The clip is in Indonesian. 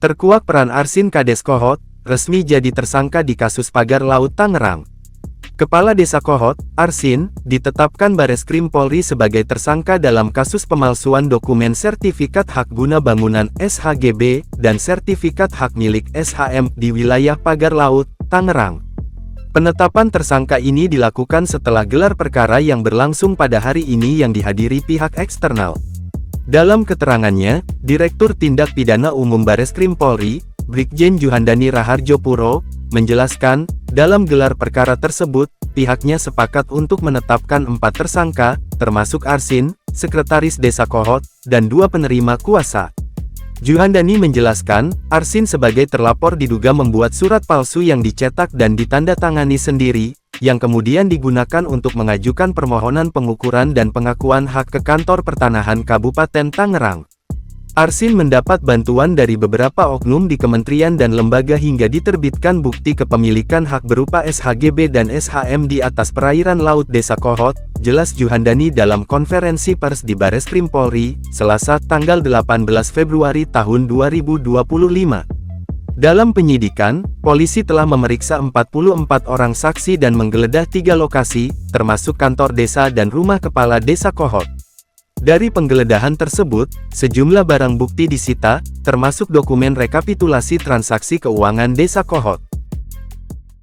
Terkuak peran Arsin Kades Kohot, resmi jadi tersangka di kasus pagar laut Tangerang. Kepala Desa Kohot, Arsin, ditetapkan Bareskrim Polri sebagai tersangka dalam kasus pemalsuan dokumen sertifikat hak guna bangunan (SHGB) dan sertifikat hak milik (SHM) di wilayah pagar laut, Tangerang. Penetapan tersangka ini dilakukan setelah gelar perkara yang berlangsung pada hari ini yang dihadiri pihak eksternal. Dalam keterangannya, Direktur Tindak Pidana Umum Bareskrim Polri, Brigjen Juhandani Raharjo Puro, menjelaskan, dalam gelar perkara tersebut, pihaknya sepakat untuk menetapkan 4 tersangka, termasuk Arsin, Sekretaris Desa Kohot, dan 2 penerima kuasa. Juhandani menjelaskan, Arsin sebagai terlapor diduga membuat surat palsu yang dicetak dan ditandatangani sendiri, yang kemudian digunakan untuk mengajukan permohonan pengukuran dan pengakuan hak ke Kantor Pertanahan Kabupaten Tangerang. Arsin mendapat bantuan dari beberapa oknum di kementerian dan lembaga hingga diterbitkan bukti kepemilikan hak berupa SHGB dan SHM di atas perairan laut Desa Kohot, jelas Juhandani dalam konferensi pers di Bareskrim Polri, Selasa tanggal 18 Februari tahun 2025. Dalam penyidikan, polisi telah memeriksa 44 orang saksi dan menggeledah 3 lokasi, termasuk kantor desa dan rumah kepala Desa Kohot. Dari penggeledahan tersebut, sejumlah barang bukti disita, termasuk dokumen rekapitulasi transaksi keuangan Desa Kohot.